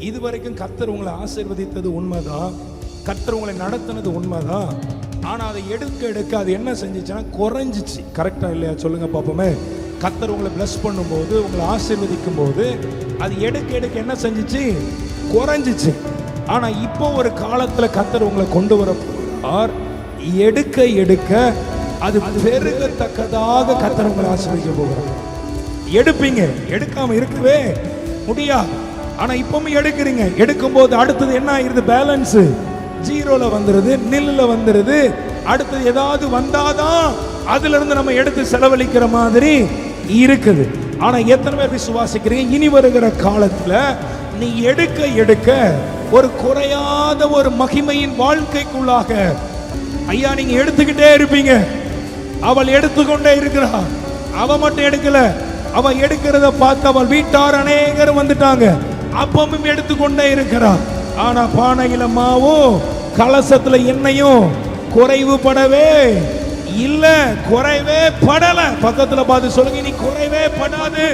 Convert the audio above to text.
இதுவரைக்கும் கர்த்தர் உங்களை ஆசீர்வதித்தது உண்மைதான், கர்த்தர் உங்களை நடத்தினது உண்மைதான். ஆனா அதை எடுக்க எடுக்க அது என்ன செஞ்சிச்சுன்னா குறைஞ்சிச்சு. கரெக்டா இல்லையா சொல்லுங்க பாப்போமே. கர்த்தர் உங்களை பிளஸ் பண்ணும்போது, உங்களை ஆசீர்வதிக்கும் போது அது எடுக்க எடுக்க என்ன செஞ்சிச்சு? குறைஞ்சிச்சு. ஆனா இப்போ ஒரு காலத்துல கர்த்தர் உங்களை கொண்டு வர போகிறார். எடுக்க எடுக்க அது பெருகத்தக்கதாக கர்த்தர் உங்களை ஆசீர்வதிக்க போகிறார். எடுப்பீங்க, எடுக்காம இருக்கவே முடியாது. ஆனா இப்பவும் எடுக்கிறீங்க. எடுக்கும் போது அடுத்தது என்ன ஆயிருது? பேலன்ஸ் ஜீரோல வந்துருது, நில்லுல வந்துருது. அடுத்தது ஏதாவது வந்தாதான் அதுல இருந்து நம்ம எடுத்து செலவழிக்கிற மாதிரி இருக்குது. ஆனா எத்தனை பேர் விசுவாசிக்கிறீங்க? இனி வருகிற காலத்துல நீ எடுக்க எடுக்க ஒரு குறையாத ஒரு மகிமையின் வாழ்க்கைக்குள்ளாக ஐயா நீங்க எடுத்துக்கிட்டே இருப்பீங்க. அவள் எடுத்துக்கொண்டே இருக்கிறாள். அவ மட்டும் எடுக்கல, அவ எடுக்கிறத பார்த்து அவள் வீட்டார் அநேகர் வந்துட்டாங்க. அப்பமும் எடுத்துக்கொண்டே இருக்கிறார். ஆனா பானையில மாவும் கலசத்துல எண்ணெயும் குறைவுபடவே இல்ல, குறைவே படல. பக்கத்துல பார்த்து சொல்லுங்க, நீ குறைவே படாது.